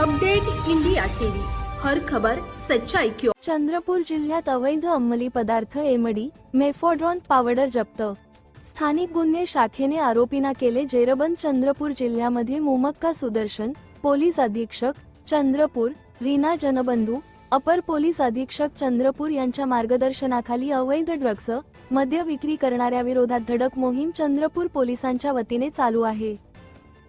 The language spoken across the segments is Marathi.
अपडेट इंडिया टीवी, हर खबर सच्चाई की ओर। चंद्रपूर जिल्ह्यात अवैध अंमली पदार्थ एमडी मेफोड्रॉन पावडर जप्त। स्थानिक गुन्हे शाखेने आरोपींना केले जेरबंद। चंद्रपूर जिल्ह्यामध्ये मुमक्का सुदर्शन, पोलीस अधीक्षक चंद्रपूर रीना जनबंधू, अपर पोलीस अधीक्षक चंद्रपूर यांच्या मार्गदर्शनाखाली अवैध ड्रग्ज मद्य विक्री करणाऱ्याविरोधात धडक मोहीम चंद्रपूर पोलिसांच्या वतीने चालू आहे।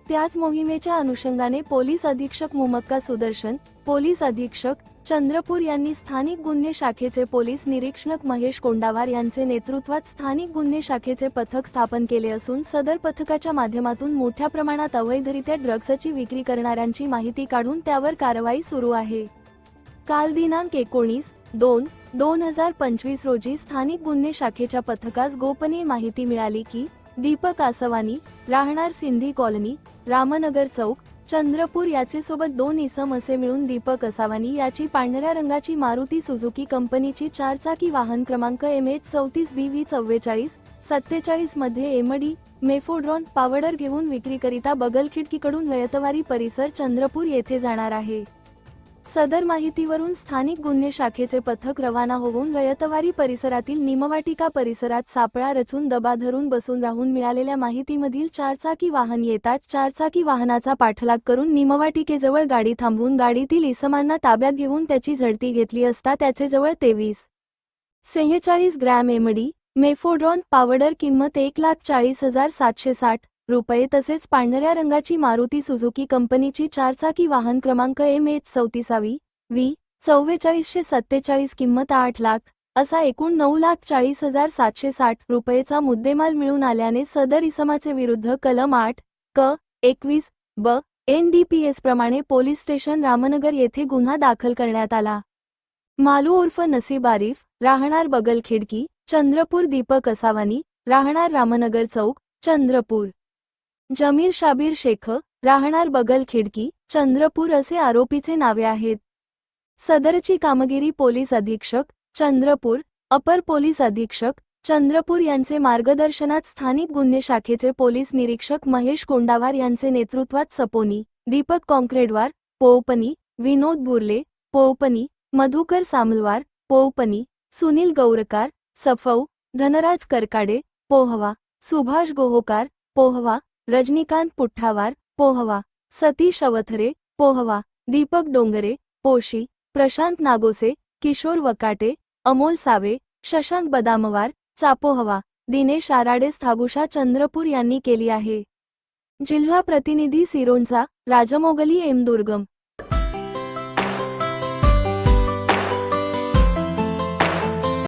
त्याच मोहिमेच्या अनुषंगाने पोलीस अधीक्षक मुमक्का सुदर्शन, पोलीस अधीक्षक चंद्रपूर यांनी स्थानिक गुन्हे शाखेचे पोलीस निरीक्षक महेश कोंडावार यांचे नेतृत्वात स्थानिक गुन्हे शाखेचे पथक स्थापन केले असून सदर पथकाच्या माध्यमातून मोठ्या प्रमाणात अवैधरित्या ड्रग्जची विक्री करणाऱ्यांची माहिती काढून त्यावर कारवाई सुरू आहे। काल दिनांक 19/2/2025 रोजी स्थानिक गुन्हे शाखेच्या पथकास गोपनीय माहिती मिळाली की दीपक आसवानी, राहणार सिंधी कॉलनी, रामनगर चौक, चंद्रपूर याचे सोबत 2 इसम असे मिळून दीपक आसवानी याची पांढऱ्या रंगाची मारुती सुझुकी कंपनीची 4चाकी वाहन क्रमांक MH34BV4447 मध्ये एमडी मेफोड्रॉन पावडर घेऊन विक्रीकरिता बगलखिडकीकडून रयतवारी परिसर चंद्रपूर येथे जाणार आहे। सदर माहितीवरून स्थानिक गुन्हे शाखेचे पथक रवाना होऊन रयतवारी परिसरातील निमवाटिका परिसरात सापळा रचून दबा धरून बसून राहून मिळालेल्या माहितीमधील 4चाकी वाहन येताच 4चाकी वाहनाचा पाठलाग करून निमवाटिकेजवळ गाडी थांबवून गाडीतील इसमांना ताब्यात घेऊन त्याची झडती घेतली असता त्याचे जवळ 23.46 ग्रॅम एमडी मेफोड्रॉन पावडर किंमत 1,40,760 रुपये तसेच पांढऱ्या रंगाची मारुती सुझुकी कंपनीची 4चाकी वाहन क्रमांक MH34V4447 किंमत 8 लाख असा एकूण 9,40,760 रुपयेचा मुद्देमाल मिळून आल्याने सदर इसमाचे विरुद्ध कलम 8(क)21(ब) NDPS प्रमाणे पोलीस स्टेशन रामनगर येथे गुन्हा दाखल करण्यात आला। मालू उर्फ नसीब आरिफ, राहणार बगलखिडकी चंद्रपूर, दीपक आसवानी, राहणार रामनगर चौक चंद्रपूर, जमीर शाबीर शेख, राहणार बगलखिडकी चंद्रपूर असे आरोपीचे नावे आहेत। सदरची कामगिरी पोलीस अधीक्षक चंद्रपूर, अपर पोलीस अधीक्षक चंद्रपूर यांचे मार्गदर्शनात स्थानिक गुन्हे शाखेचे पोलीस निरीक्षक महेश कोंडावार यांचे नेतृत्वात सपोनी, दीपक कॉन्क्रेडवार पोवपनी, विनोद बुर्ले पोवपनी, मधुकर सामलवार पोवपनी, सुनील गौरकार सफौ, धनराज करकाडे पोहवा, सुभाष गोहोकार पोहवा, रजनीकांत पुठ्ठावार पोहवा, सतीश अवथरे पोहवा, दीपक डोंगरे पोशी, प्रशांत नागोसे, किशोर वकाटे, अमोल सावे, शशांक बदामवार चापोहवा, दिनेश आराडे स्थागुशा चंद्रपूर यांनी केली आहे। जिल्हा प्रतिनिधी सिरोंचा राजमोगली एम दुर्गम।